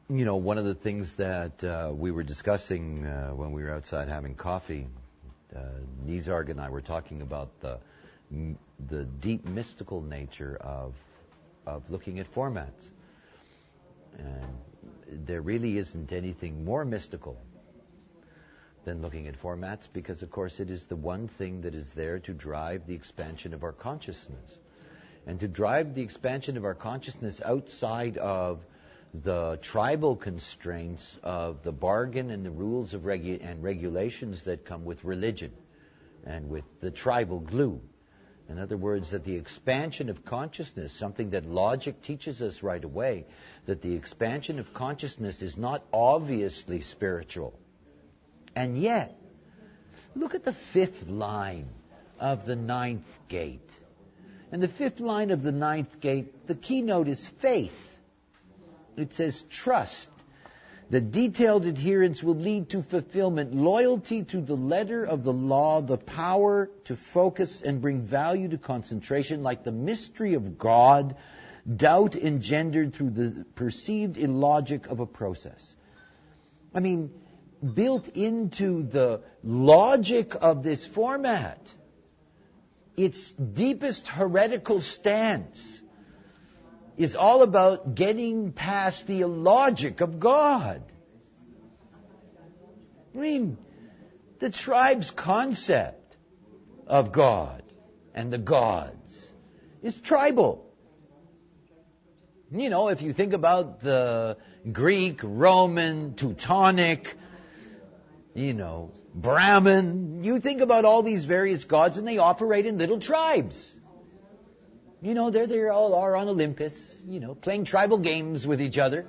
You know, one of the things that we were discussing when we were outside having coffee, Nizarg and I were talking about the deep mystical nature of looking at formats. And there really isn't anything more mystical than looking at formats, because, of course, it is the one thing that is there to drive the expansion of our consciousness. And to drive the expansion of our consciousness outside of the tribal constraints of the bargain and the rules of and regulations that come with religion and with the tribal glue. In other words, that the expansion of consciousness, something that logic teaches us right away, that the expansion of consciousness is not obviously spiritual. And yet, look at the fifth line of the ninth gate. And the fifth line of the ninth gate, the keynote is faith. It says trust. The detailed adherence will lead to fulfillment, loyalty to the letter of the law, the power to focus and bring value to concentration, like the mystery of God, doubt engendered through the perceived illogic of a process. I mean, built into the logic of this format, its deepest heretical stance is all about getting past the illogic of God. I mean, the tribe's concept of God and the gods is tribal. You know, if you think about the Greek, Roman, Teutonic, Brahmin, you think about all these various gods, and they operate in little tribes. There they all are on Olympus, playing tribal games with each other.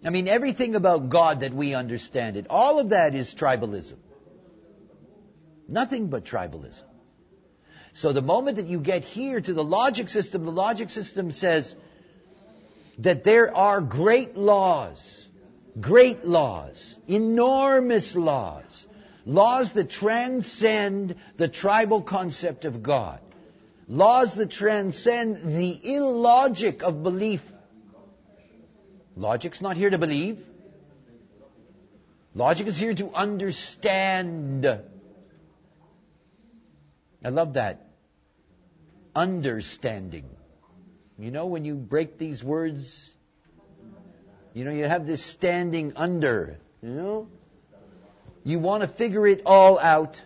I mean, everything about God that we understand it, all of that is tribalism. Nothing but tribalism. So the moment that you get here to the logic system says that there are great laws, enormous laws that transcend the tribal concept of God. Laws that transcend the illogic of belief. Logic's not here to believe. Logic is here to understand. I love that. Understanding. When you break these words, you have this standing under, You want to figure it all out.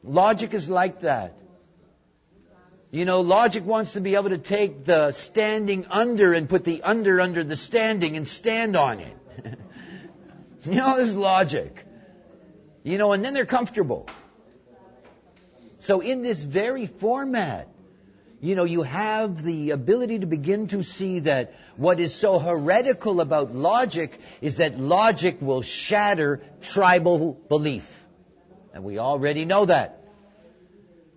Logic is like that. Logic wants to be able to take the standing under and put the under the standing and stand on it. This is logic. And then they're comfortable. So in this very format, you have the ability to begin to see that what is so heretical about logic is that logic will shatter tribal belief. And we already know that.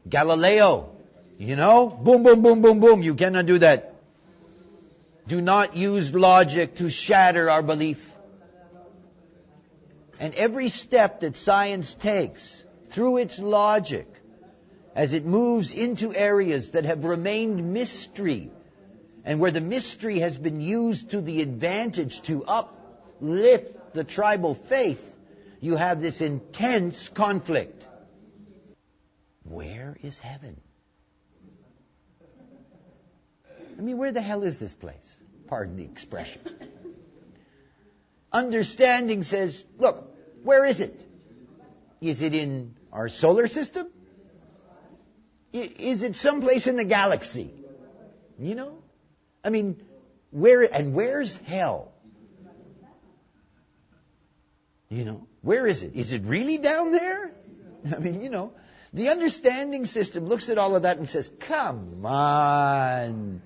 Galileo, boom, boom, boom, boom, boom. You cannot do that. Do not use logic to shatter our belief. And every step that science takes through its logic, as it moves into areas that have remained mystery, and where the mystery has been used to the advantage to uplift the tribal faith, you have this intense conflict. Where is heaven? I mean, where the hell is this place? Pardon the expression. Understanding says, look, where is it? Is it in our solar system? Is it someplace in the galaxy? I mean, where's hell? Where is it? Is it really down there? I mean, the understanding system looks at all of that and says, come on.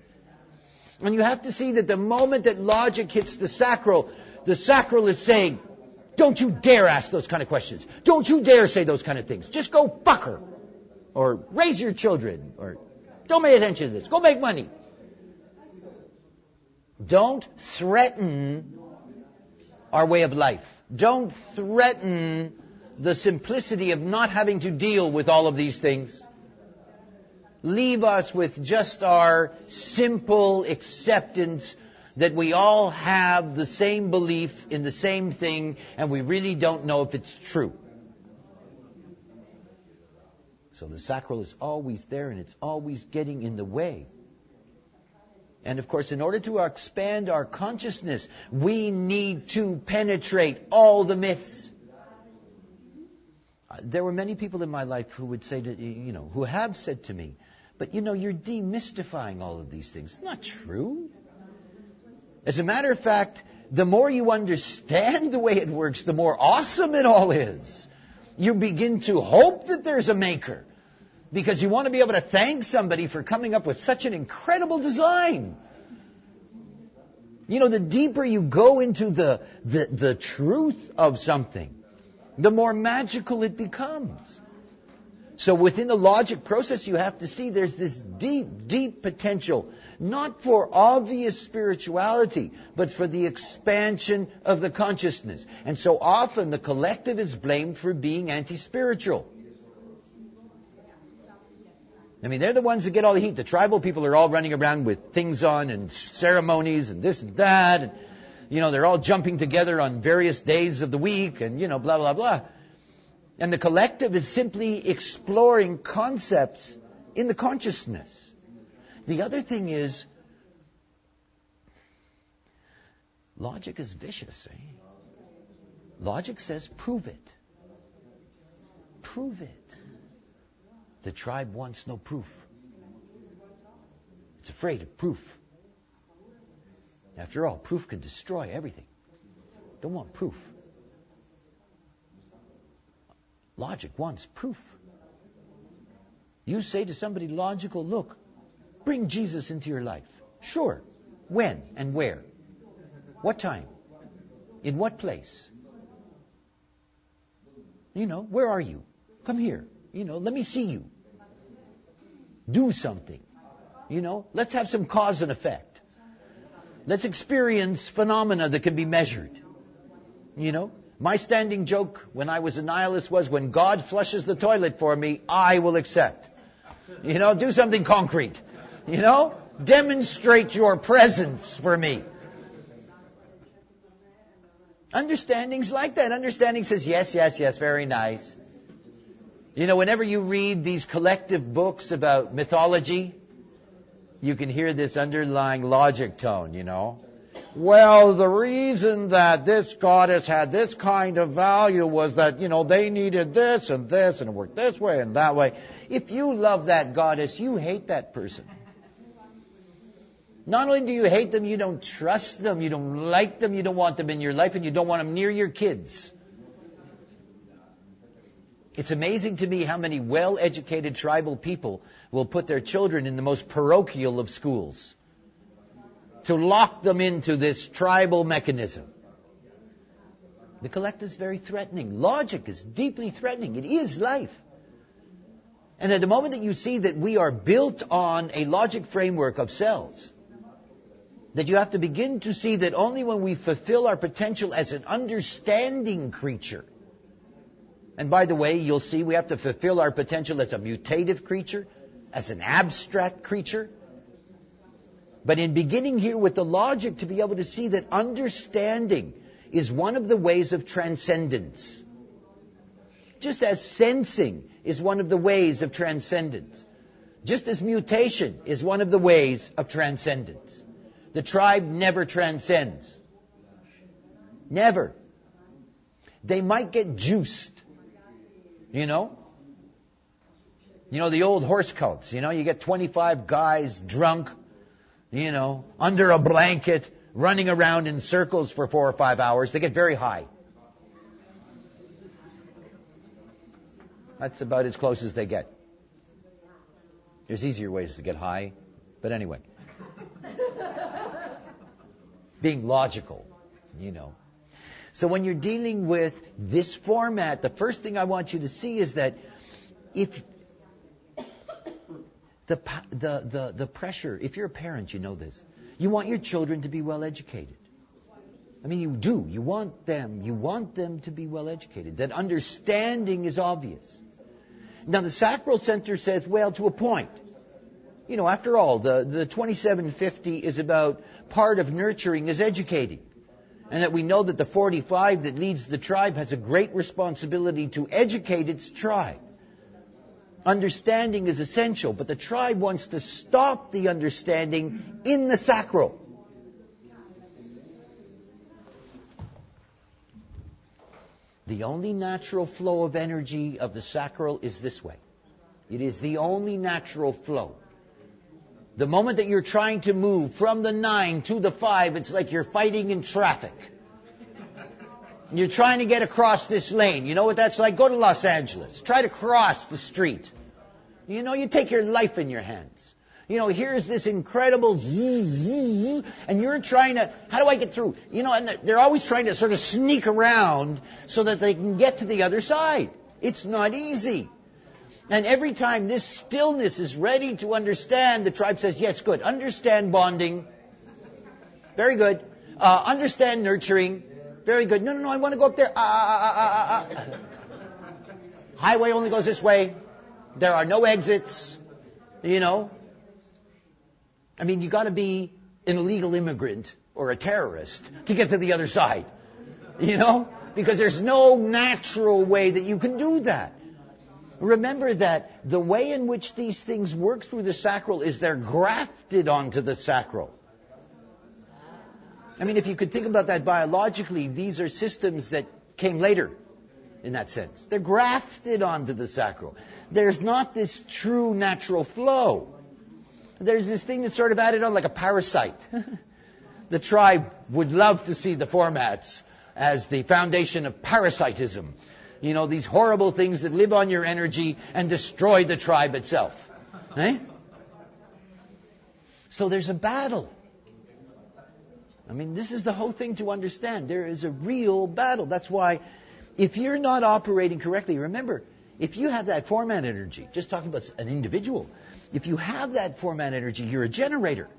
And you have to see that the moment that logic hits the sacral is saying, don't you dare ask those kind of questions. Don't you dare say those kind of things. Just go fuck her. Or raise your children. Or don't pay attention to this. Go make money. Don't threaten our way of life. Don't threaten the simplicity of not having to deal with all of these things. Leave us with just our simple acceptance that we all have the same belief in the same thing, and we really don't know if it's true. So the sacral is always there, and it's always getting in the way. And of course, in order to expand our consciousness, we need to penetrate all the myths. There were many people in my life who would say to, who have said to me, but you're demystifying all of these things. It's not true. As a matter of fact, the more you understand the way it works, the more awesome it all is. You begin to hope that there's a maker, because you want to be able to thank somebody for coming up with such an incredible design. The deeper you go into the truth of something, the more magical it becomes. So within the logic process, you have to see there's this deep, deep potential, not for obvious spirituality, but for the expansion of the consciousness. And so often the collective is blamed for being anti-spiritual. They're the ones that get all the heat. The tribal people are all running around with things on and ceremonies and this and that. And, they're all jumping together on various days of the week and, blah, blah, blah. And the collective is simply exploring concepts in the consciousness. The other thing is, logic is vicious, eh? Logic says, prove it. Prove it. The tribe wants no proof. It's afraid of proof. After all, proof can destroy everything. Don't want proof. Logic wants proof. You say to somebody logical, look, bring Jesus into your life. Sure. When and where? What time? In what place? Where are you? Come here. Let me see you. Do something. Let's have some cause and effect. Let's experience phenomena that can be measured. My standing joke when I was a nihilist was, when God flushes the toilet for me, I will accept. Do something concrete. Demonstrate your presence for me. Understanding's like that. Understanding says, yes, yes, yes, very nice. Whenever you read these collective books about mythology, you can hear this underlying logic tone, Well, the reason that this goddess had this kind of value was that, they needed this, and it worked this way and that way. If you love that goddess, you hate that person. Not only do you hate them, you don't trust them, you don't like them, you don't want them in your life, and you don't want them near your kids. It's amazing to me how many well-educated tribal people will put their children in the most parochial of schools to lock them into this tribal mechanism. The collective is very threatening. Logic is deeply threatening. It is life. And at the moment that you see that we are built on a logic framework of cells, that you have to begin to see that only when we fulfill our potential as an understanding creature, and by the way, you'll see we have to fulfill our potential as a mutative creature, as an abstract creature. But in beginning here with the logic, to be able to see that understanding is one of the ways of transcendence. Just as sensing is one of the ways of transcendence. Just as mutation is one of the ways of transcendence. The tribe never transcends. Never. They might get juiced. The old horse cults, you get 25 guys drunk, under a blanket, running around in circles for 4 or 5 hours. They get very high. That's about as close as they get. There's easier ways to get high, but anyway. Being logical, So when you're dealing with this format, the first thing I want you to see is that if the pressure, if you're a parent, you know this. You want your children to be well educated. You do. You want them to be well educated. That understanding is obvious. Now the Sacral Center says, well, to a point. After all, the 2750 is about part of nurturing is educating. And that we know that the 45 that leads the tribe has a great responsibility to educate its tribe. Understanding is essential, but the tribe wants to stop the understanding in the sacral. The only natural flow of energy of the sacral is this way. It is the only natural flow. The moment that you're trying to move from the 9 to the 5, it's like you're fighting in traffic. You're trying to get across this lane. You know what that's like? Go to Los Angeles. Try to cross the street. You know, you take your life in your hands. You know, here's this incredible zzz, and you're trying to, how do I get through? You know, and they're always trying to sort of sneak around so that they can get to the other side. It's not easy. And every time this stillness is ready to understand, the tribe says, yes, good. Understand bonding. Very good. Understand nurturing. Very good. No, I want to go up there. Highway only goes this way. There are no exits. You know. I mean, you got to be an illegal immigrant or a terrorist to get to the other side. You know? Because there's no natural way that you can do that. Remember that the way in which these things work through the sacral is they're grafted onto the sacral. I mean, if you could think about that biologically, these are systems that came later in that sense. They're grafted onto the sacral. There's not this true natural flow. There's this thing that's sort of added on like a parasite. The tribe would love to see the formats as the foundation of parasitism. You know, these horrible things that live on your energy and destroy the tribe itself. Eh? So there's a battle. I mean, this is the whole thing to understand. There is a real battle. That's why if you're not operating correctly, remember, if you have that format energy, just talking about an individual, if you have that format energy, you're a generator.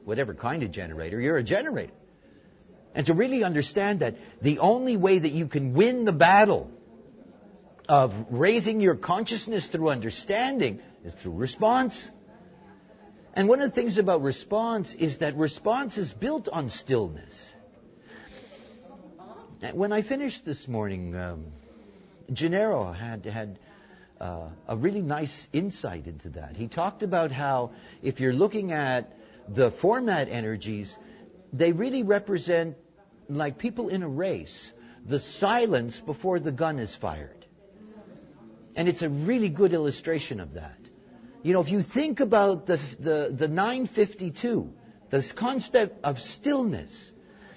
Whatever kind of generator, you're a generator. And to really understand that the only way that you can win the battle of raising your consciousness through understanding is through response. And one of the things about response is that response is built on stillness. When I finished this morning, Gennaro had a really nice insight into that. He talked about how if you're looking at the format energies, they really represent, like people in a race, the silence before the gun is fired. And it's a really good illustration of that. You know, if you think about the 952, this concept of stillness,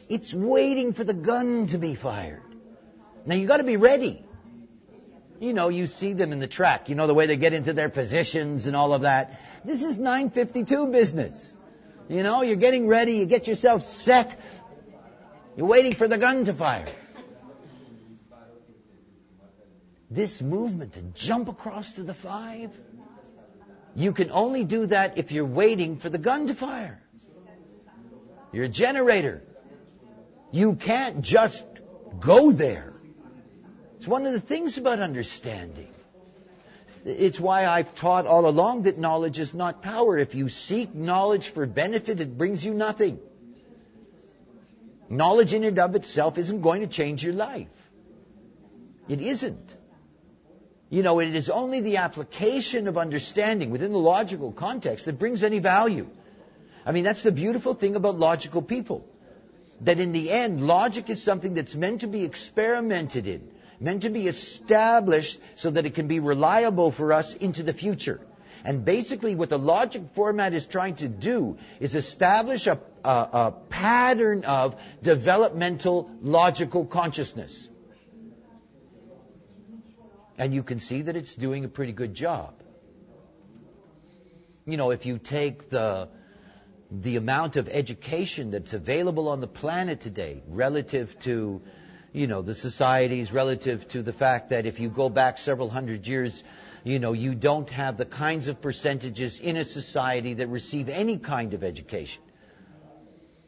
it's waiting for the gun to be fired. Now you got to be ready. You know, you see them in the track. You know the way they get into their positions and all of that. This is 952 business. You know, you're getting ready, you get yourself set. You're waiting for the gun to fire. This movement to jump across to the 5, you can only do that if you're waiting for the gun to fire. You're a generator. You can't just go there. It's one of the things about understanding. It's why I've taught all along that knowledge is not power. If you seek knowledge for benefit, it brings you nothing. Knowledge in and of itself isn't going to change your life. It isn't. You know, it is only the application of understanding within the logical context that brings any value. I mean, that's the beautiful thing about logical people. That in the end, logic is something that's meant to be experimented in, meant to be established so that it can be reliable for us into the future. And basically what the logic format is trying to do is establish a pattern of developmental logical consciousness. And you can see that it's doing a pretty good job. You know, if you take the amount of education that's available on the planet today relative to, you know, the societies, relative to the fact that if you go back several hundred years, you know, you don't have the kinds of percentages in a society that receive any kind of education.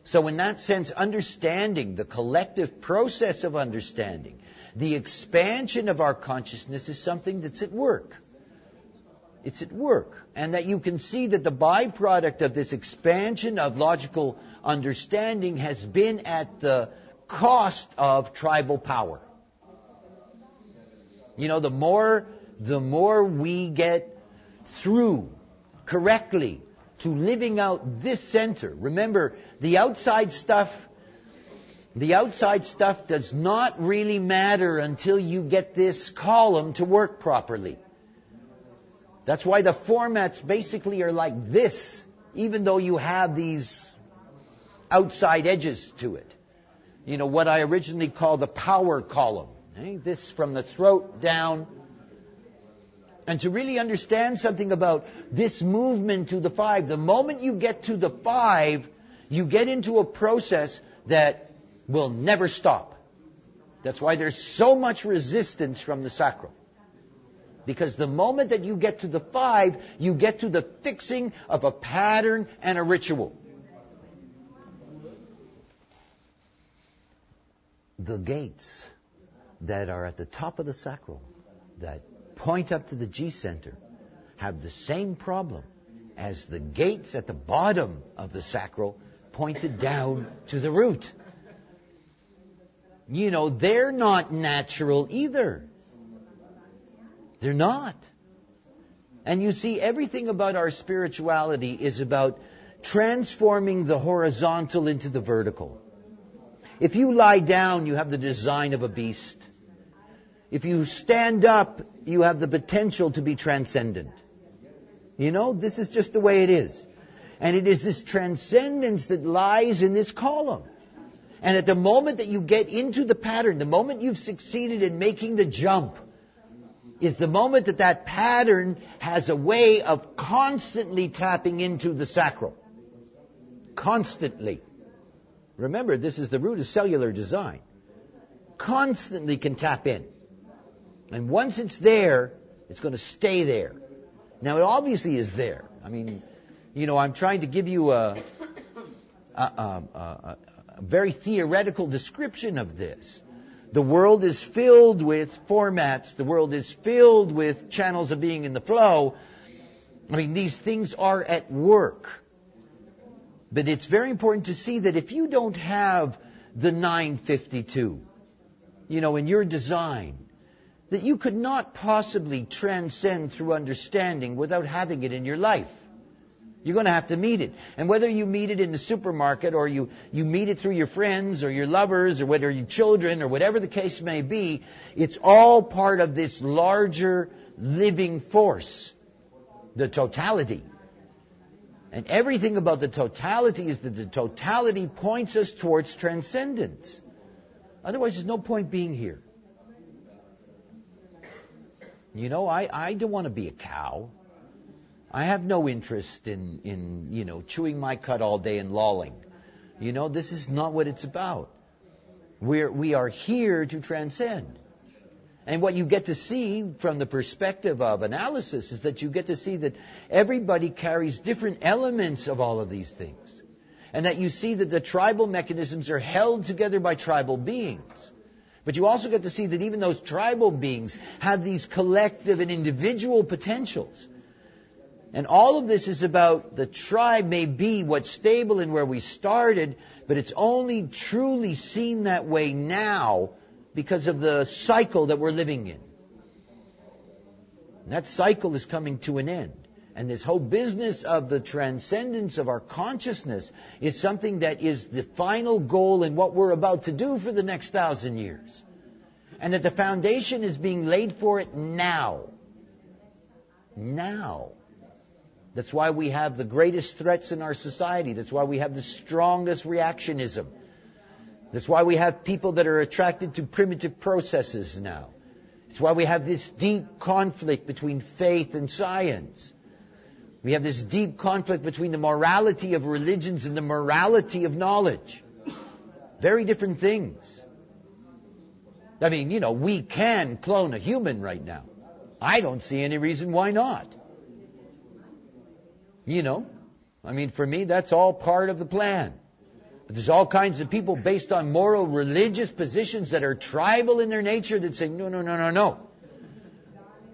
So in that sense, understanding, the collective process of understanding, the expansion of our consciousness is something that's at work. It's at work. And that you can see that the byproduct of this expansion of logical understanding has been at the cost of tribal power. You know, the more we get through correctly to living out this center. Remember, the outside stuff does not really matter until you get this column to work properly. That's why the formats basically are like this, even though you have these outside edges to it. You know, what I originally called the power column. This from the throat down. And to really understand something about this movement to the 5, the moment you get to the 5, you get into a process that will never stop. That's why there's so much resistance from the sacral. Because the moment that you get to the 5, you get to the fixing of a pattern and a ritual. The gates that are at the top of the sacral, that point up to the G center, have the same problem as the gates at the bottom of the sacral pointed down to the root. You know, they're not natural either. They're not. And you see, everything about our spirituality is about transforming the horizontal into the vertical. If you lie down, you have the design of a beast. If you stand up, you have the potential to be transcendent. You know, this is just the way it is. And it is this transcendence that lies in this column. And at the moment that you get into the pattern, the moment you've succeeded in making the jump, is the moment that that pattern has a way of constantly tapping into the sacral. Constantly. Remember, this is the root of cellular design. Constantly can tap in. And once it's there, it's going to stay there. Now, it obviously is there. I mean, you know, I'm trying to give you a very theoretical description of this. The world is filled with formats. The world is filled with channels of being in the flow. I mean, these things are at work. But it's very important to see that if you don't have the 952, you know, in your design, that you could not possibly transcend through understanding without having it in your life. You're going to have to meet it. And whether you meet it in the supermarket or you meet it through your friends or your lovers or whether your children or whatever the case may be, it's all part of this larger living force, the totality. And everything about the totality is that the totality points us towards transcendence. Otherwise, there's no point being here. You know, I don't want to be a cow. I have no interest in you know, chewing my cud all day and lolling. You know, this is not what it's about. We are here to transcend. And what you get to see from the perspective of analysis is that you get to see that everybody carries different elements of all of these things. And that you see that the tribal mechanisms are held together by tribal beings. But you also get to see that even those tribal beings have these collective and individual potentials. And all of this is about the tribe may be what's stable and where we started, but it's only truly seen that way now because of the cycle that we're living in. And that cycle is coming to an end. And this whole business of the transcendence of our consciousness is something that is the final goal in what we're about to do for the next 1,000 years. And that the foundation is being laid for it now. Now. That's why we have the greatest threats in our society. That's why we have the strongest reactionism. That's why we have people that are attracted to primitive processes now. It's why we have this deep conflict between faith and science. We have this deep conflict between the morality of religions and the morality of knowledge. Very different things. I mean, you know, we can clone a human right now. I don't see any reason why not. You know, I mean, for me, that's all part of the plan. But there's all kinds of people based on moral, religious positions that are tribal in their nature that say, no.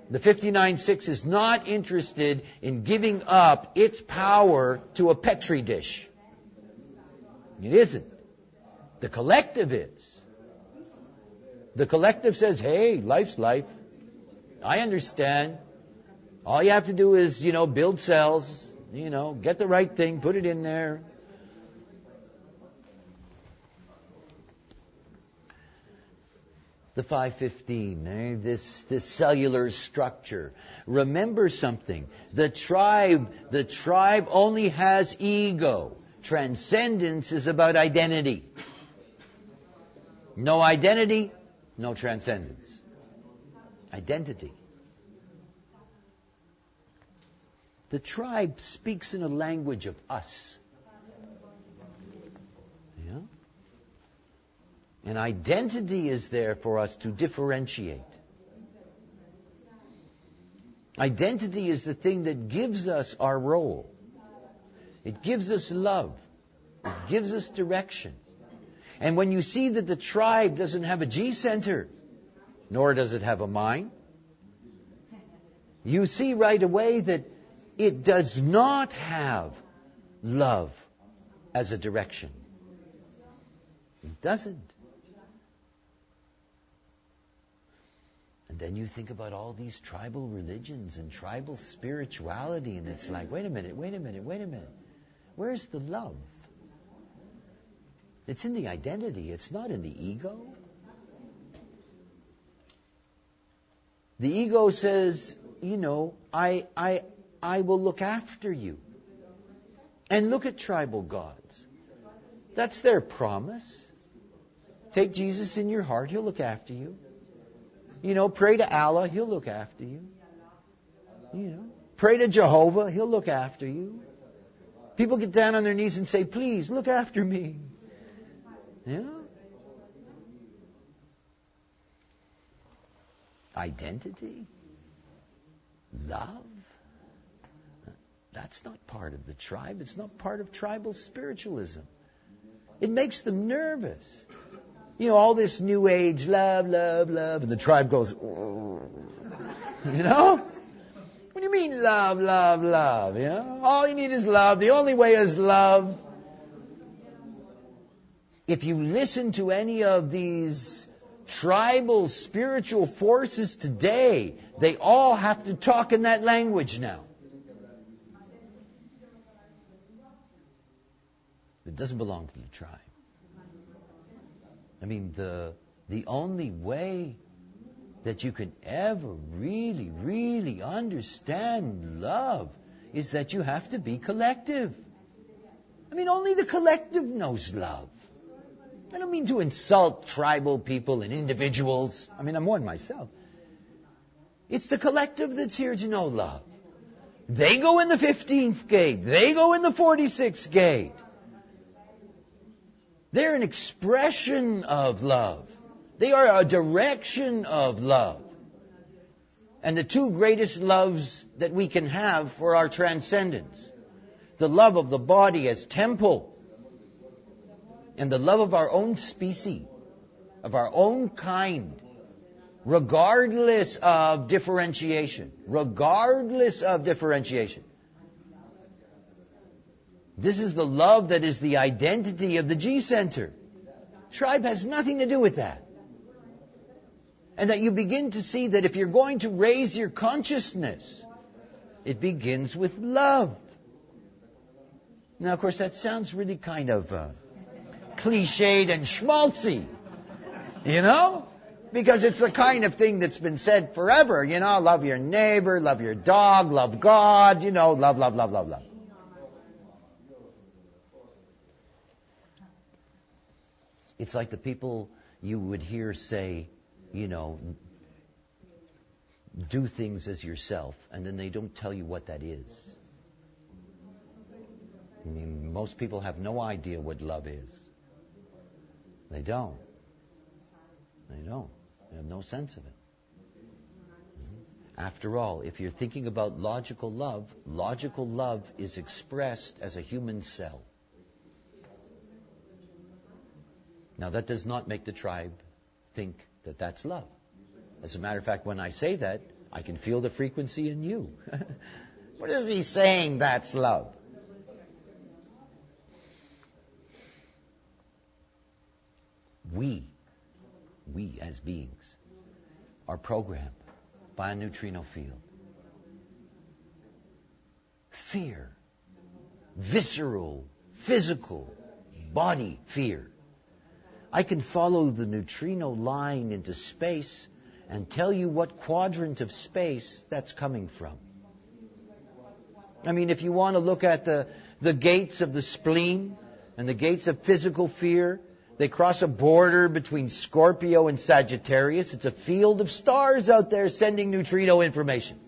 The 59.6 is not interested in giving up its power to a Petri dish. It isn't. The collective is. The collective says, hey, life's life. I understand. All you have to do is, build cells, get the right thing, put it in there. The 515, this cellular structure. Remember something. The tribe only has ego. Transcendence is about identity. No identity, no transcendence. Identity. The tribe speaks in a language of us. Yeah? And identity is there for us to differentiate. Identity is the thing that gives us our role. It gives us love. It gives us direction. And when you see that the tribe doesn't have a G center, nor does it have a mind, you see right away that it does not have love as a direction. It doesn't. And then you think about all these tribal religions and tribal spirituality, and it's like, wait a minute. Where's the love? It's in the identity. It's not in the ego. The ego says, I will look after you. And look at tribal gods. That's their promise. Take Jesus in your heart, He'll look after you. Pray to Allah, He'll look after you. Pray to Jehovah, He'll look after you. People get down on their knees and say, please, look after me. Identity? Love? That's not part of the tribe. It's not part of tribal spiritualism. It makes them nervous. All this new age, love, and the tribe goes, what do you mean love? All you need is love. The only way is love. If you listen to any of these tribal spiritual forces today, they all have to talk in that language now. It doesn't belong to the tribe. The only way that you can ever really, really understand love is that you have to be collective. Only the collective knows love. I don't mean to insult tribal people and individuals. I'm one myself. It's the collective that's here to know love. They go in the 15th gate. They go in the 46th gate. They're an expression of love. They are a direction of love. And the two greatest loves that we can have for our transcendence. The love of the body as temple. And the love of our own species. Of our own kind. Regardless of differentiation. Regardless of differentiation. This is the love that is the identity of the G center. Tribe has nothing to do with that. And that you begin to see that if you're going to raise your consciousness, it begins with love. Now, of course, that sounds really kind of cliched and schmaltzy, because it's the kind of thing that's been said forever. Love your neighbor, love your dog, love God, love. It's like the people you would hear say, do things as yourself, and then they don't tell you what that is. Most people have no idea what love is. They don't. They have no sense of it. After all, if you're thinking about logical love is expressed as a human cell. Now, that does not make the tribe think that that's love. As a matter of fact, when I say that, I can feel the frequency in you. What is he saying that's love? we as beings, are programmed by a neutrino field. Fear. Visceral, physical, body fear. I can follow the neutrino line into space and tell you what quadrant of space that's coming from. I mean, if you want to look at the gates of the spleen and the gates of physical fear, they cross a border between Scorpio and Sagittarius. It's a field of stars out there sending neutrino information.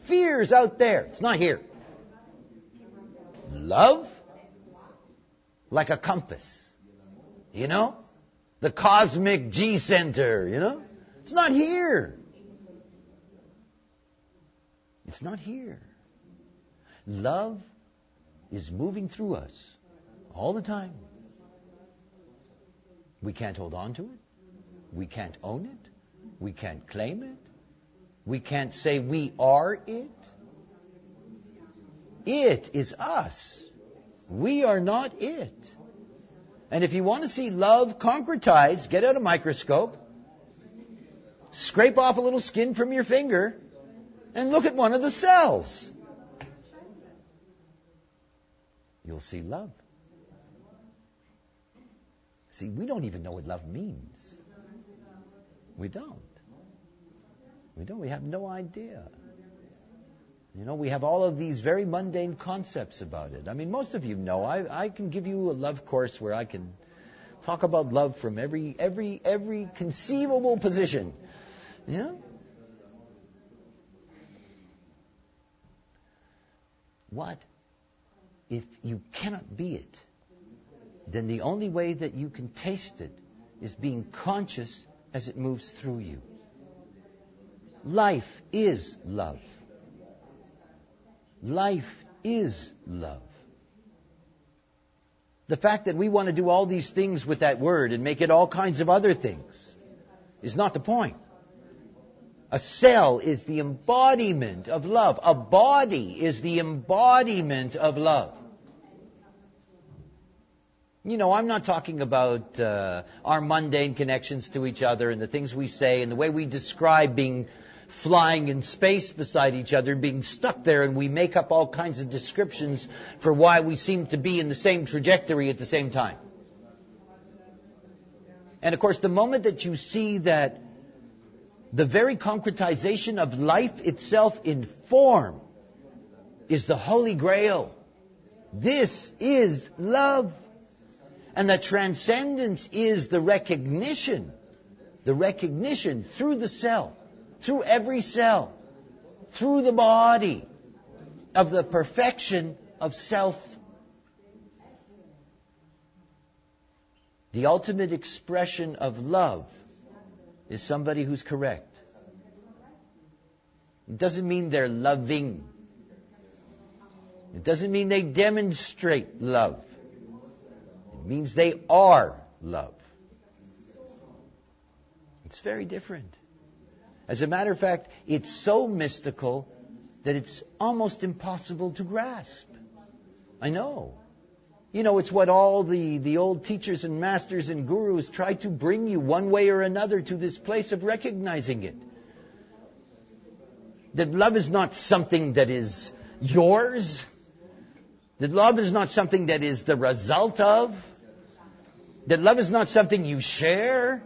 Fear's out there. It's not here. Love, like a compass, you know? The cosmic G center, you know? It's not here. It's not here. Love is moving through us all the time. We can't hold on to it. We can't own it. We can't claim it. We can't say we are it. It is us. We are not it. And if you want to see love concretized, get out a microscope, scrape off a little skin from your finger, and look at one of the cells. You'll see love. See, we don't even know what love means. We don't. We don't. We have no idea. You know, we have all of these very mundane concepts about it. I mean, most of you know, I can give you a love course where I can talk about love from every conceivable position. You know? What if you cannot be it? Then the only way that you can taste it is being conscious as it moves through you. Life is love. Life is love. The fact that we want to do all these things with that word and make it all kinds of other things is not the point. A cell is the embodiment of love. A body is the embodiment of love. You know, I'm not talking about our mundane connections to each other and the things we say and the way we describe flying in space beside each other and being stuck there, and we make up all kinds of descriptions for why we seem to be in the same trajectory at the same time. And of course, the moment that you see that the very concretization of life itself in form is the Holy Grail, this is love. And that transcendence is the recognition through the cell, through every cell, through the body, of the perfection of self. The ultimate expression of love is somebody who's correct. It doesn't mean they're loving. It doesn't mean they demonstrate love. It means they are love. It's very different. As a matter of fact, it's so mystical that it's almost impossible to grasp. I know. You know, it's what all the old teachers and masters and gurus try to bring you one way or another to this place of recognizing it. That love is not something that is yours. That love is not something that is the result of. That love is not something you share.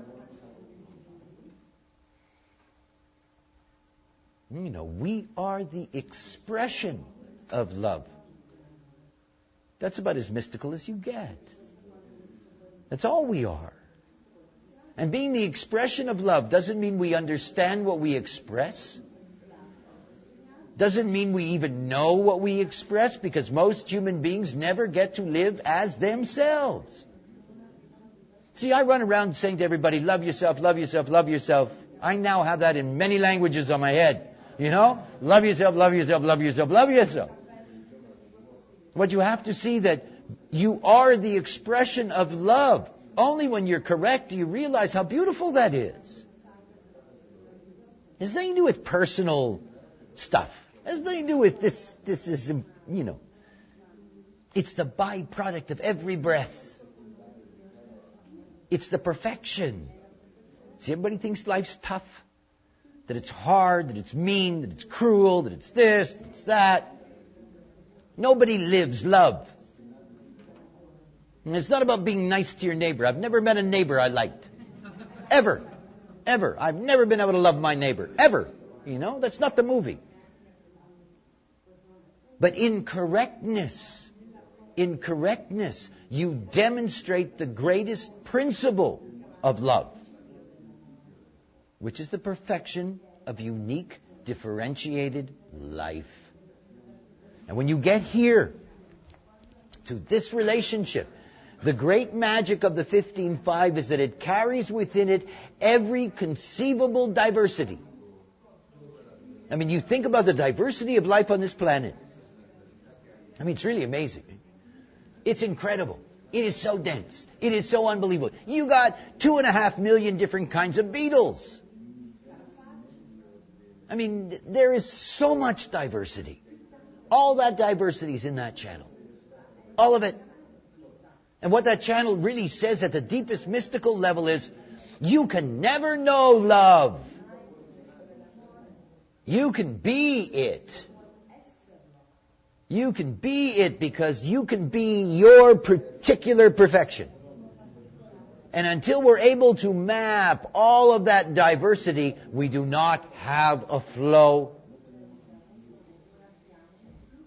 You know, we are the expression of love. That's about as mystical as you get. That's all we are. And being the expression of love doesn't mean we understand what we express. Doesn't mean we even know what we express, because most human beings never get to live as themselves. See, I run around saying to everybody, love yourself, love yourself, love yourself. I now have that in many languages on my head. You know? Love yourself, love yourself, love yourself, love yourself. But you have to see that you are the expression of love. Only when you're correct do you realize how beautiful that is. It has nothing to do with personal stuff. It has nothing to do with this is, you know. It's the byproduct of every breath. It's the perfection. See, everybody thinks life's tough, that it's hard, that it's mean, that it's cruel, that it's this, that it's that. Nobody lives love. And it's not about being nice to your neighbor. I've never met a neighbor I liked. Ever. Ever. I've never been able to love my neighbor. Ever. You know, that's not the movie. But in correctness, you demonstrate the greatest principle of love, which is the perfection of unique, differentiated life. And when you get here to this relationship, the great magic of the 15.5 is that it carries within it every conceivable diversity. I mean, you think about the diversity of life on this planet. I mean, it's really amazing. It's incredible. It is so dense. It is so unbelievable. You got 2.5 million different kinds of beetles. I mean, there is so much diversity. All that diversity is in that channel. All of it. And what that channel really says at the deepest mystical level is, you can never know love. You can be it. You can be it because you can be your particular perfection. And until we're able to map all of that diversity, we do not have a flow.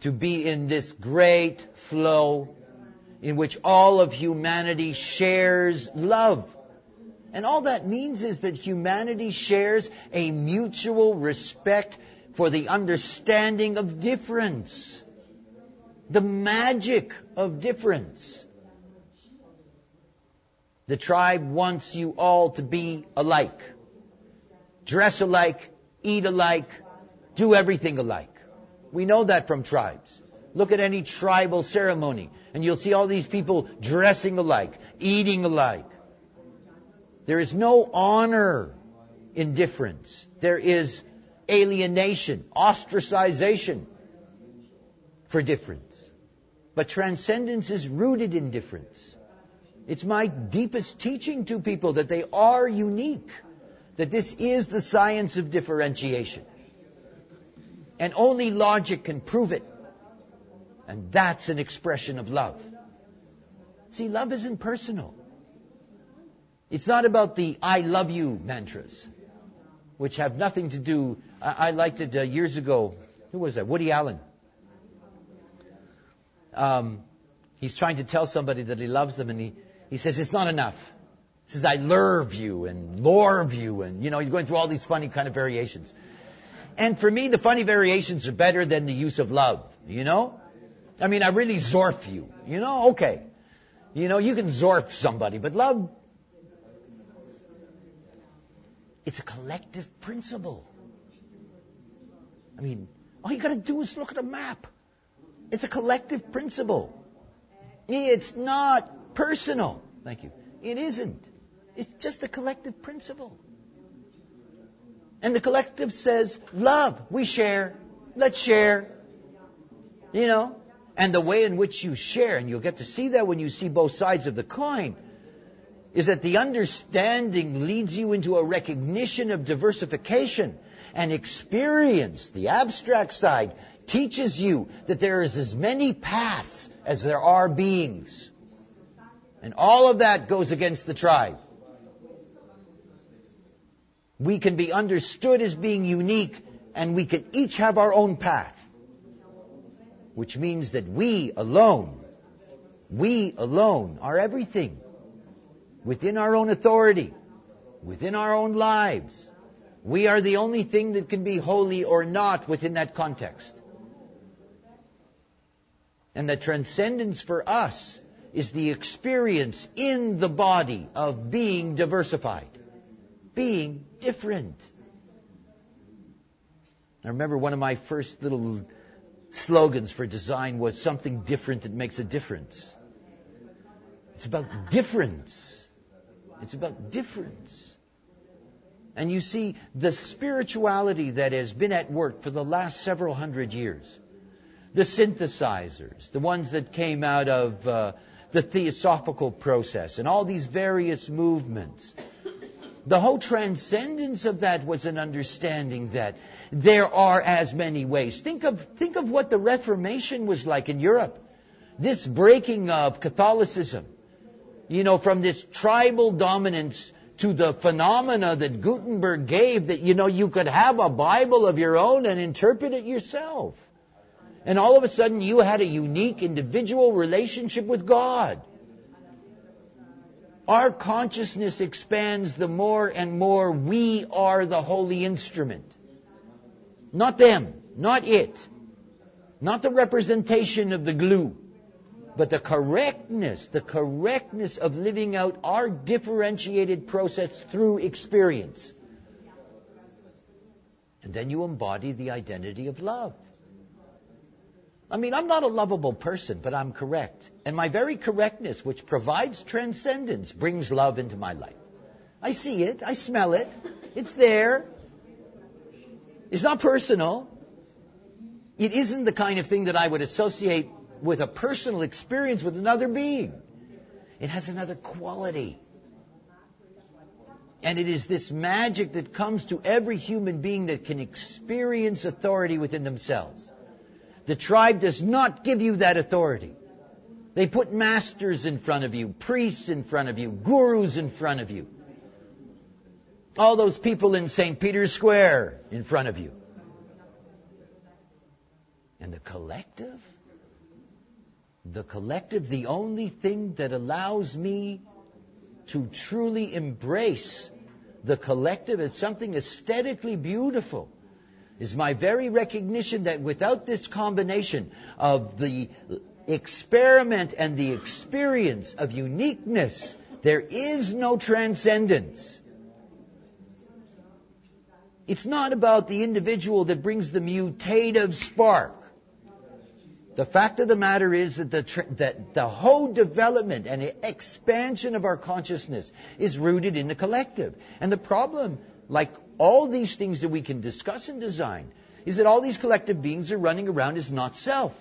To be in this great flow in which all of humanity shares love. And all that means is that humanity shares a mutual respect for the understanding of difference. The magic of difference. The tribe wants you all to be alike. Dress alike, eat alike, do everything alike. We know that from tribes. Look at any tribal ceremony, and you'll see all these people dressing alike, eating alike. There is no honor in difference. There is alienation, ostracization for difference. But transcendence is rooted in difference. It's my deepest teaching to people that they are unique, that this is the science of differentiation. And only logic can prove it. And that's an expression of love. See, love isn't personal. It's not about the I love you mantras, which have nothing to do... I liked it years ago. Who was that? Woody Allen. He's trying to tell somebody that he loves them, and he says, it's not enough. He says, I love you and love you, and, you know, he's going through all these funny kind of variations. And for me, the funny variations are better than the use of love, you know? I mean, I really zorf you, you know? Okay. You know, you can zorf somebody, but love, it's a collective principle. I mean, all you got to do is look at a map. It's a collective principle. It's not personal. Thank you. It isn't. It's just a collective principle. And the collective says, love, we share, let's share. You know? And the way in which you share, and you'll get to see that when you see both sides of the coin, is that the understanding leads you into a recognition of diversification. And experience, the abstract side, teaches you that there is as many paths as there are beings. And all of that goes against the tribe. We can be understood as being unique, and we can each have our own path. Which means that we alone are everything. Within our own authority, within our own lives. We are the only thing that can be holy or not within that context. And the transcendence for us is the experience in the body of being diversified. Being different. I remember one of my first little slogans for design was something different that makes a difference. It's about difference. It's about difference. And you see, the spirituality that has been at work for the last several 100 years, the synthesizers, the ones that came out of the theosophical process and all these various movements. The whole transcendence of that was an understanding that there are as many ways. Think of what the Reformation was like in Europe. This breaking of Catholicism, from this tribal dominance to the phenomena that Gutenberg gave, that, you could have a Bible of your own and interpret it yourself. And all of a sudden you had a unique individual relationship with God. Our consciousness expands the more and more we are the holy instrument. Not them, not it, not the representation of the glue, but the correctness of living out our differentiated process through experience. And then you embody the identity of love. I'm not a lovable person, but I'm correct. And my very correctness, which provides transcendence, brings love into my life. I see it. I smell it. It's there. It's not personal. It isn't the kind of thing that I would associate with a personal experience with another being. It has another quality. And it is this magic that comes to every human being that can experience authority within themselves. The tribe does not give you that authority. They put masters in front of you, priests in front of you, gurus in front of you. All those people in St. Peter's Square in front of you. And the collective, the only thing that allows me to truly embrace the collective as something aesthetically beautiful, is my very recognition that without this combination of the experiment and the experience of uniqueness, there is no transcendence. It's not about the individual that brings the mutative spark. The fact of the matter is that the whole development and expansion of our consciousness is rooted in the collective. And the problem, like all these things that we can discuss in design, is that all these collective beings are running around as not self.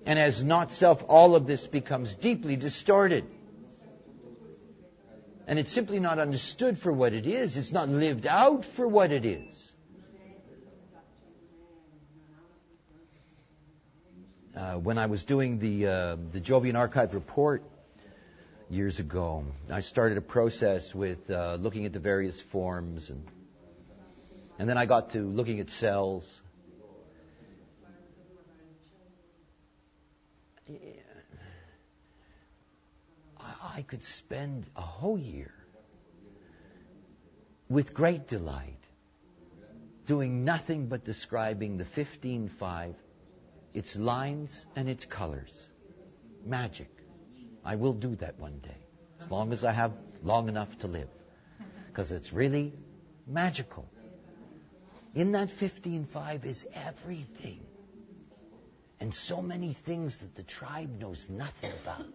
And as not self, all of this becomes deeply distorted. And it's simply not understood for what it is. It's not lived out for what it is. When I was doing the Jovian Archive report years ago, I started a process with looking at the various forms, and then I got to looking at cells. I could spend a whole year with great delight doing nothing but describing the 15-5, its lines and its colors. Magic. I will do that one day, as long as I have long enough to live, because it's really magical. In that 15-5 is everything, and so many things that the tribe knows nothing about,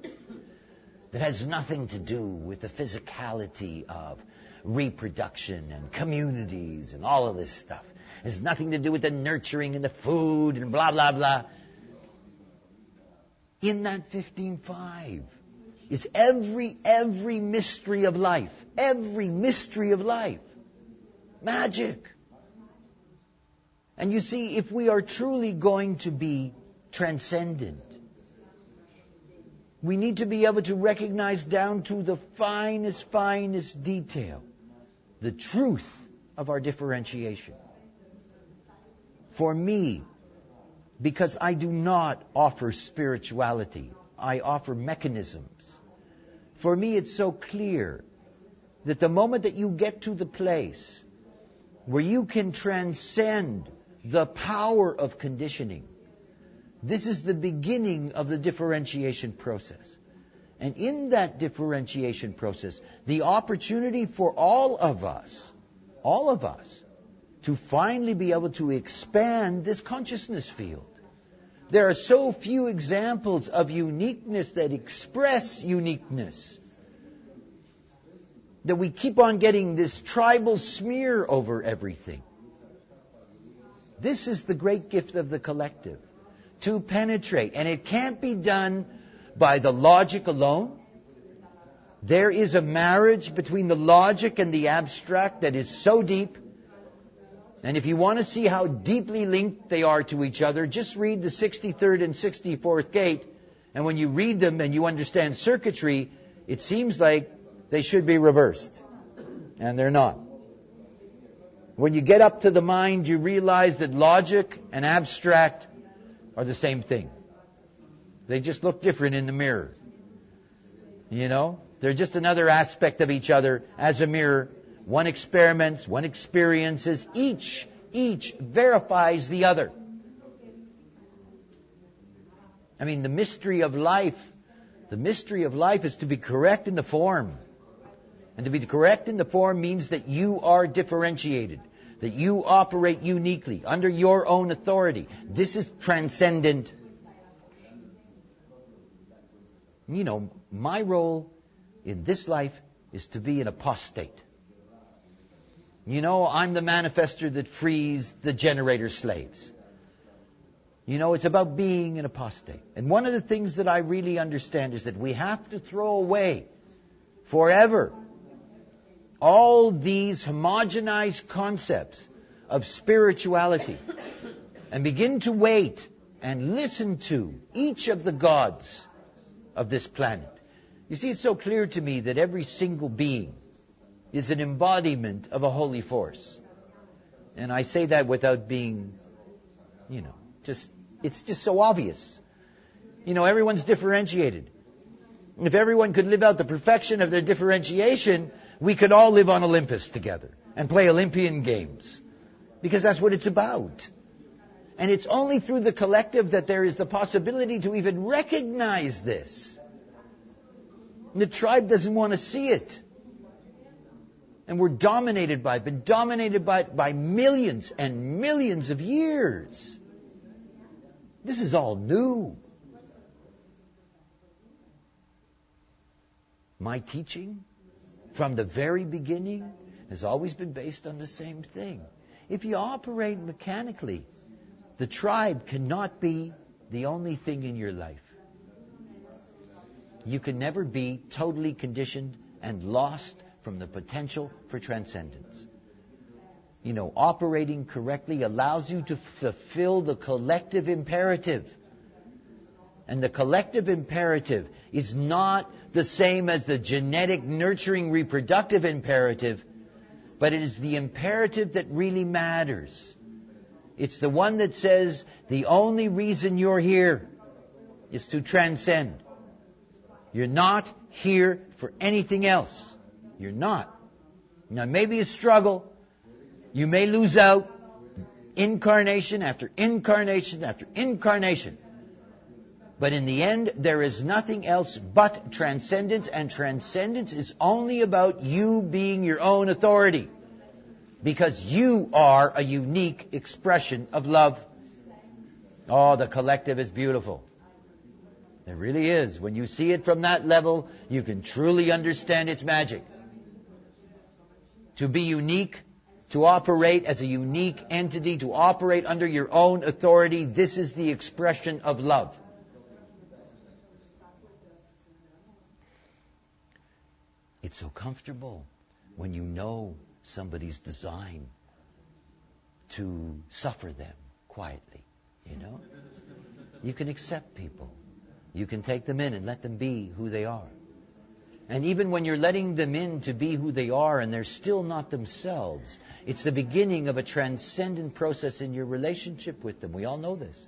that has nothing to do with the physicality of reproduction and communities and all of this stuff. It has nothing to do with the nurturing and the food and blah, blah, blah. In that 15-5 is every mystery of life. Every mystery of life. Magic. And you see, if we are truly going to be transcendent, we need to be able to recognize down to the finest detail the truth of our differentiation. For me, because I do not offer spirituality, I offer mechanisms. For me, it's so clear that the moment that you get to the place where you can transcend the power of conditioning, this is the beginning of the differentiation process. And in that differentiation process, the opportunity for all of us, to finally be able to expand this consciousness field. There are so few examples of uniqueness that express uniqueness that we keep on getting this tribal smear over everything. This is the great gift of the collective. to penetrate. And it can't be done by the logic alone. There is a marriage between the logic and the abstract that is so deep. And if you want to see how deeply linked they are to each other, just read the 63rd and 64th gate. And when you read them and you understand circuitry, it seems like they should be reversed. And they're not. When you get up to the mind, you realize that logic and abstract are the same thing. They just look different in the mirror. You know? They're just another aspect of each other as a mirror. One experiments, one experiences. Each verifies the other. I mean, the mystery of life is to be correct in the form. And to be correct in the form means that you are differentiated, that you operate uniquely, under your own authority. This is transcendent. You know, my role in this life is to be an apostate. You know, I'm the manifester that frees the generator slaves. You know, it's about being an apostate. And one of the things that I really understand is that we have to throw away forever all these homogenized concepts of spirituality and begin to wait and listen to each of the gods of this planet. You see, it's so clear to me that every single being is an embodiment of a holy force. And I say that without being, it's just so obvious. You know, everyone's differentiated. If everyone could live out the perfection of their differentiation, we could all live on Olympus together and play Olympian games. Because that's what it's about. And it's only through the collective that there is the possibility to even recognize this. The tribe doesn't want to see it. And we're been dominated by millions and millions of years. This is all new. My teaching, from the very beginning, has always been based on the same thing. If you operate mechanically, the tribe cannot be the only thing in your life. You can never be totally conditioned and lost from the potential for transcendence. You know, operating correctly allows you to fulfill the collective imperative. And the collective imperative is not the same as the genetic, nurturing, reproductive imperative, but it is the imperative that really matters. It's the one that says the only reason you're here is to transcend. You're not here for anything else. You're not. Now, maybe a struggle. You may lose out incarnation after incarnation after incarnation. But in the end, there is nothing else but transcendence, and transcendence is only about you being your own authority. Because you are a unique expression of love. Oh, the collective is beautiful. It really is. When you see it from that level, you can truly understand its magic. To be unique, to operate as a unique entity, to operate under your own authority, this is the expression of love. It's so comfortable when you know somebody's design to suffer them quietly, you know? You can accept people. You can take them in and let them be who they are. And even when you're letting them in to be who they are and they're still not themselves, it's the beginning of a transcendent process in your relationship with them. We all know this.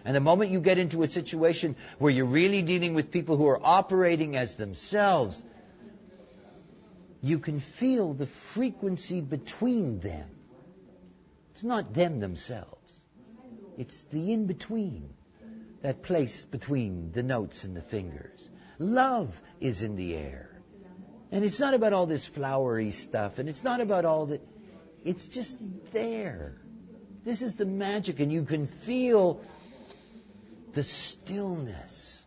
And the moment you get into a situation where you're really dealing with people who are operating as themselves, you can feel the frequency between them. It's not them themselves. It's the in-between. That place between the notes and the fingers. Love is in the air. And it's not about all this flowery stuff. And it's not about all that. It's just there. This is the magic. And you can feel the stillness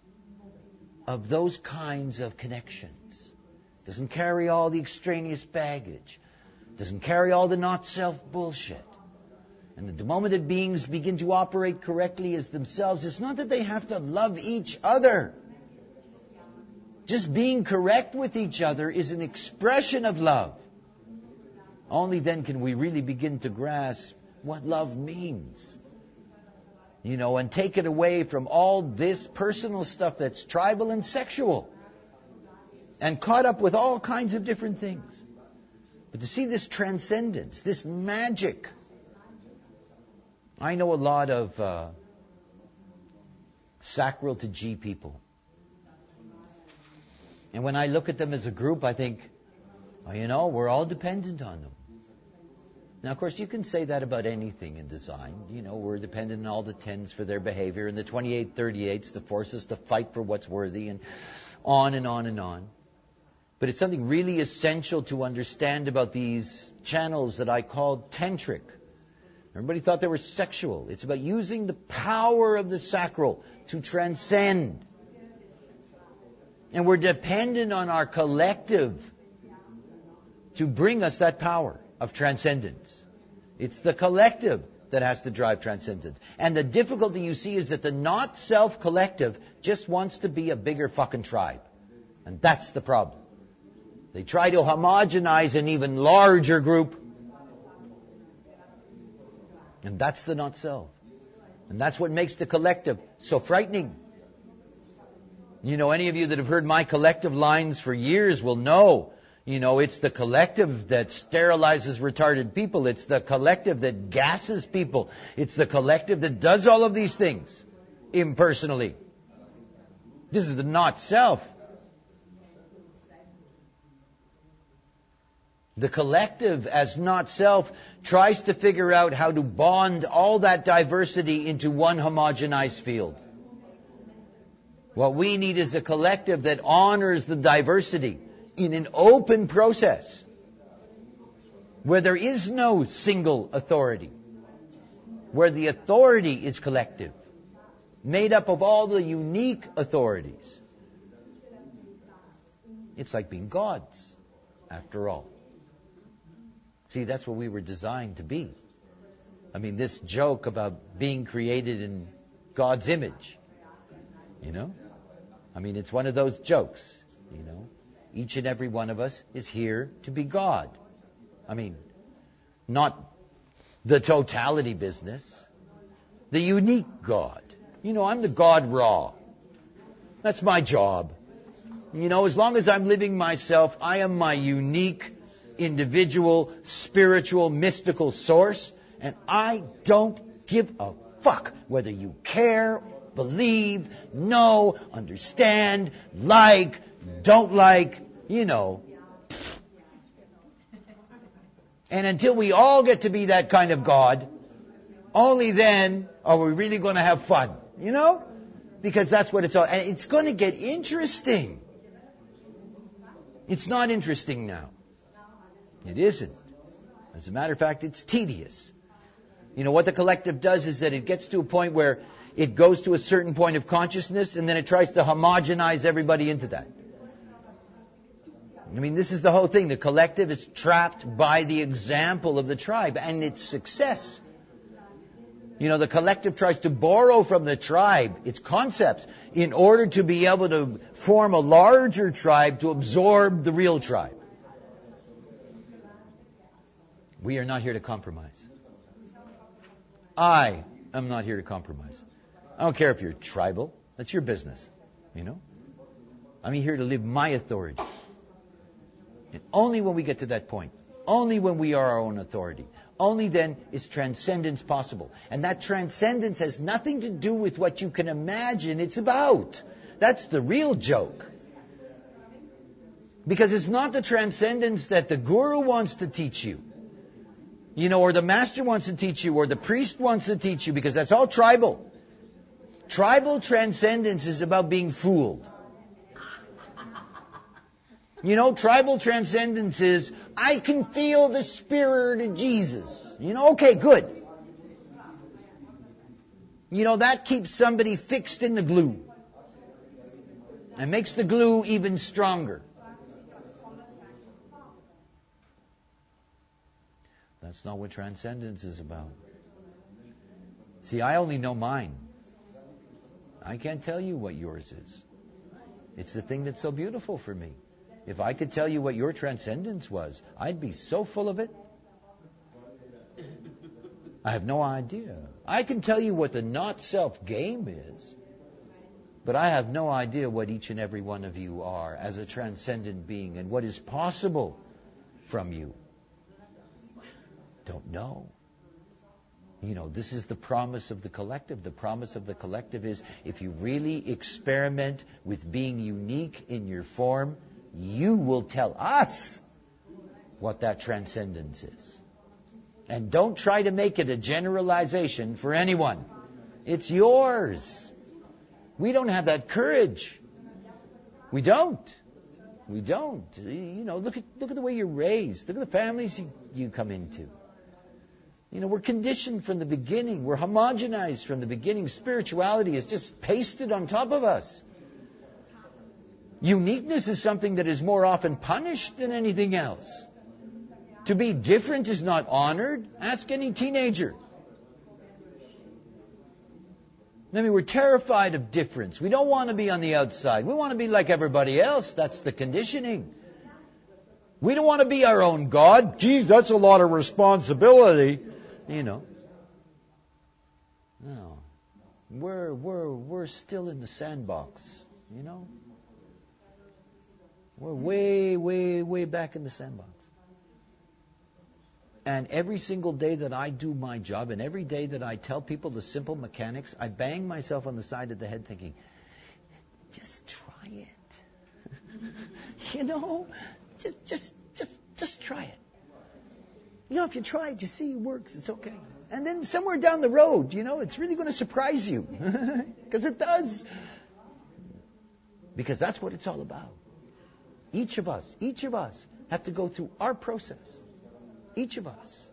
of those kinds of connections. Doesn't carry all the extraneous baggage. Doesn't carry all the not-self bullshit. And the moment that beings begin to operate correctly as themselves, it's not that they have to love each other. Just being correct with each other is an expression of love. Only then can we really begin to grasp what love means. And take it away from all this personal stuff that's tribal and sexual. And caught up with all kinds of different things. But to see this transcendence, this magic. I know a lot of sacral to G people. And when I look at them as a group, I think, we're all dependent on them. Now, of course, you can say that about anything in design. We're dependent on all the 10s for their behavior, and the 2838s to force us to fight for what's worthy, and on and on and on. But it's something really essential to understand about these channels that I called tantric. Everybody thought they were sexual. It's about using the power of the sacral to transcend. And we're dependent on our collective to bring us that power of transcendence. It's the collective that has to drive transcendence. And the difficulty you see is that the not-self collective just wants to be a bigger fucking tribe. And that's the problem. They try to homogenize an even larger group. And that's the not-self. And that's what makes the collective so frightening. Any of you that have heard my collective lines for years will know, it's the collective that sterilizes retarded people. It's the collective that gasses people. It's the collective that does all of these things impersonally. This is the not-self. The collective, as not-self, tries to figure out how to bond all that diversity into one homogenized field. What we need is a collective that honors the diversity in an open process, where there is no single authority, where the authority is collective, made up of all the unique authorities. It's like being gods, after all. See, that's what we were designed to be. This joke about being created in God's image, it's one of those jokes, Each and every one of us is here to be God. Not the totality business, the unique God. I'm the God Ra. That's my job. As long as I'm living myself, I am my unique, individual, spiritual, mystical source, and I don't give a fuck whether you care, believe, know, understand, like, don't like, And until we all get to be that kind of God, only then are we really going to have fun, Because that's what it's all. And it's going to get interesting. It's not interesting now. It isn't. As a matter of fact, it's tedious. What the collective does is that it gets to a point where it goes to a certain point of consciousness and then it tries to homogenize everybody into that. This is the whole thing. The collective is trapped by the example of the tribe and its success. The collective tries to borrow from the tribe its concepts in order to be able to form a larger tribe to absorb the real tribe. We are not here to compromise. I am not here to compromise. I don't care if you're tribal. That's your business. I'm here to live my authority. And only when we get to that point, only when we are our own authority, only then is transcendence possible. And that transcendence has nothing to do with what you can imagine it's about. That's the real joke. Because it's not the transcendence that the guru wants to teach you. Or the master wants to teach you, or the priest wants to teach you, because that's all tribal. Tribal transcendence is about being fooled. Tribal transcendence is, I can feel the spirit of Jesus. Okay, good. That keeps somebody fixed in the glue. And makes the glue even stronger. That's not what transcendence is about. See, I only know mine. I can't tell you what yours is. It's the thing that's so beautiful for me. If I could tell you what your transcendence was, I'd be so full of it. I have no idea. I can tell you what the not-self game is, but I have no idea what each and every one of you are as a transcendent being and what is possible from you. Don't know. You know, this is the promise of the collective. The promise of the collective is if you really experiment with being unique in your form, you will tell us what that transcendence is. And don't try to make it a generalization for anyone. It's yours. We don't have that courage. We don't. We don't. You know, look at the way you're raised. Look at the families you come into. You know, we're conditioned from the beginning. We're homogenized from the beginning. Spirituality is just pasted on top of us. Uniqueness is something that is more often punished than anything else. To be different is not honored. Ask any teenager. I mean, we're terrified of difference. We don't want to be on the outside. We want to be like everybody else. That's the conditioning. We don't want to be our own God. Geez, that's a lot of responsibility. You know. No. We're still in the sandbox. You know. We're way back in the sandbox. And every single day that I do my job, and every day that I tell people the simple mechanics, I bang myself on the side of the head thinking, just try it. You know, just try it. You know, if you try it, you see it works, it's okay. And then somewhere down the road, you know, it's really going to surprise you. Because it does. Because that's what it's all about. Each of us have to go through our process. Each of us.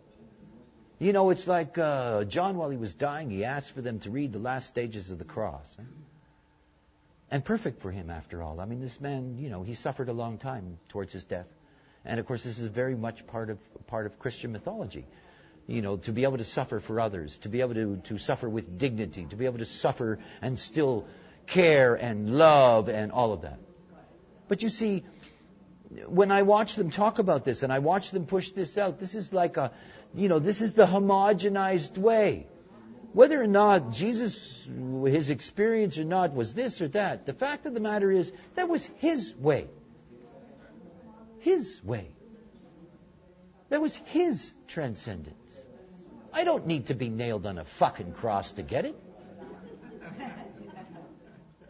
You know, it's like John, while he was dying, he asked for them to read the last stages of the cross. And perfect for him, after all. I mean, this man, you know, he suffered a long time towards his death. And, of course, this is very much part of Christian mythology. You know, to be able to suffer for others, to be able to suffer with dignity, to be able to suffer and still care and love and all of that. But you see, when I watch them talk about this and I watch them push this out, this is like this is the homogenized way. Whether or not Jesus, his experience or not, was this or that, the fact of the matter is that was his way. His way. That was his transcendence. I don't need to be nailed on a fucking cross to get it.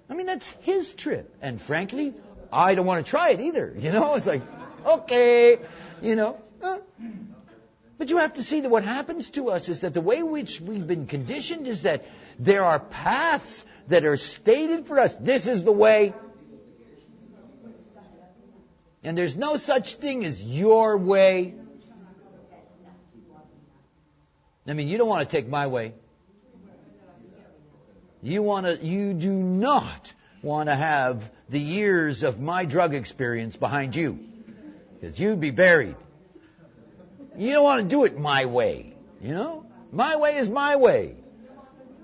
I mean, that's his trip. And frankly, I don't want to try it either. You know, it's like, okay, you know. But you have to see that what happens to us is that the way in which we've been conditioned is that there are paths that are stated for us. This is the way. And there's no such thing as your way. I mean, you don't want to take my way. You do not want to have the years of my drug experience behind you, because you'd be buried. You don't want to do it my way, you know? My way is my way.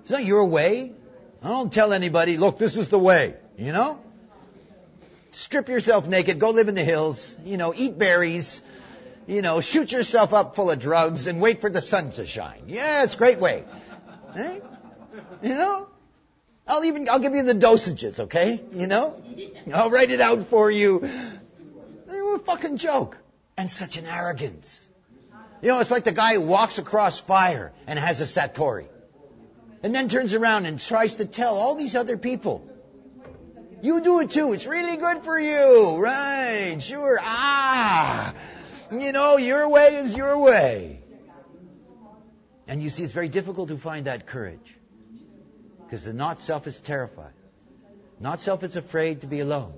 It's not your way. I don't tell anybody, look, this is the way, you know? Strip yourself naked, go live in the hills, you know, eat berries, you know, shoot yourself up full of drugs and wait for the sun to shine. Yeah, it's a great way. Eh? You know? I'll give you the dosages, okay? You know? I'll write it out for you. You're a fucking joke. And such an arrogance. You know, it's like the guy who walks across fire and has a Satori. And then turns around and tries to tell all these other people, you do it too. It's really good for you. Right, sure. You know, your way is your way. And you see, it's very difficult to find that courage. Because the not-self is terrified. Not-self is afraid to be alone.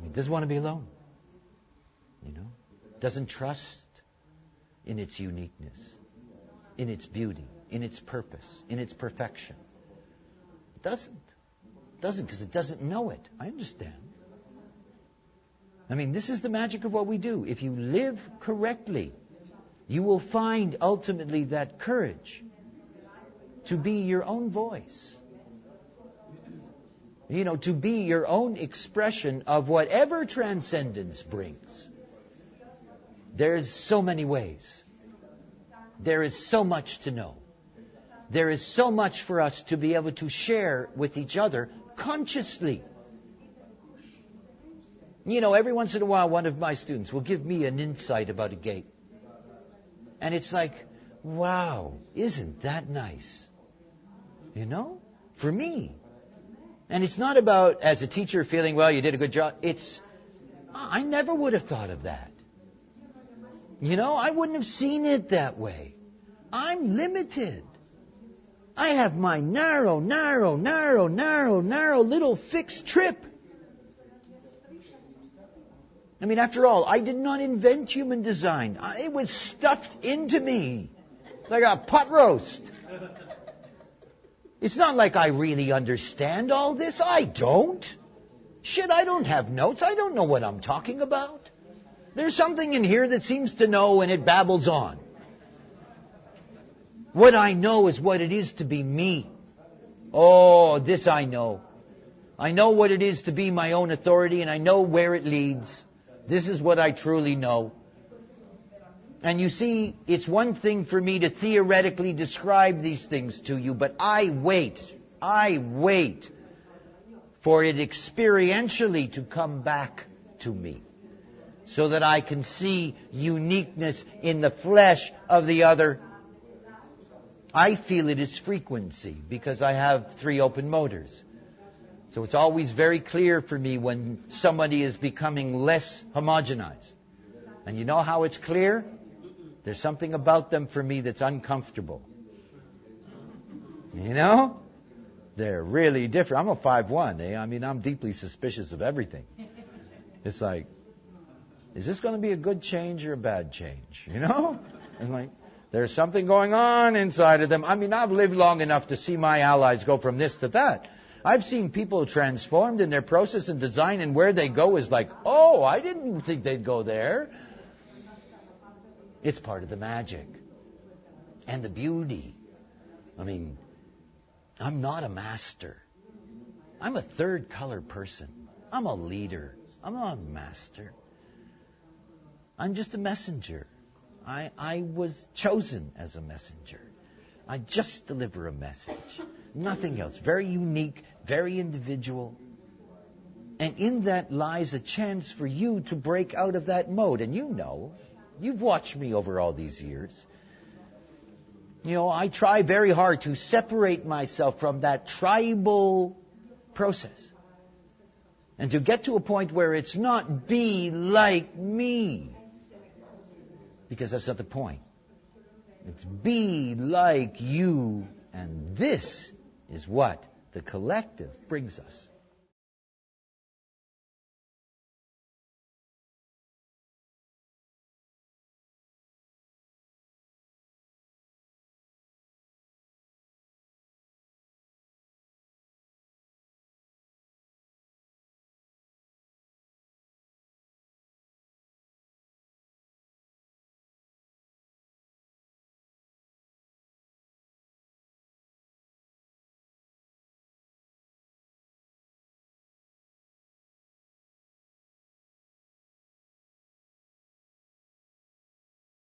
It doesn't want to be alone. You know? Doesn't trust in its uniqueness, in its beauty, in its purpose, in its perfection. It doesn't. It doesn't, because it doesn't know it. I understand. I mean, this is the magic of what we do. If you live correctly, you will find ultimately that courage to be your own voice. To be your own expression of whatever transcendence brings. There's so many ways. There is so much to know. There is so much for us to be able to share with each other consciously. Every once in a while, one of my students will give me an insight about a gate. And it's like, wow, isn't that nice? For me. And it's not about, as a teacher, feeling, well, you did a good job. I never would have thought of that. I wouldn't have seen it that way. I'm limited. I have my narrow little fixed trip. After all, I did not invent human design. It was stuffed into me like a pot roast. It's not like I really understand all this. I don't. I don't have notes. I don't know what I'm talking about. There's something in here that seems to know, and it babbles on. What I know is what it is to be me. Oh, this I know. I know what it is to be my own authority, and I know where it leads. This is what I truly know. And you see, it's one thing for me to theoretically describe these things to you, but I wait for it experientially to come back to me, so that I can see uniqueness in the flesh of the other. I feel it is frequency because I have 3 open motors. So it's always very clear for me when somebody is becoming less homogenized. And you know how it's clear? There's something about them for me that's uncomfortable. They're really different. I'm a 5'1". I'm deeply suspicious of everything. It's like, is this going to be a good change or a bad change? It's like, there's something going on inside of them. I've lived long enough to see my allies go from this to that. I've seen people transformed in their process and design, and where they go is like, oh, I didn't think they'd go there. It's part of the magic and the beauty. I'm not a master. I'm a third color person. I'm a leader. I'm not a master. I'm just a messenger. I was chosen as a messenger. I just deliver a message. Nothing else. Very unique, very individual. And in that lies a chance for you to break out of that mode. And you've watched me over all these years. I try very hard to separate myself from that tribal process. And to get to a point where it's not be like me. Because that's not the point. It's be like you, and this is what the collective brings us.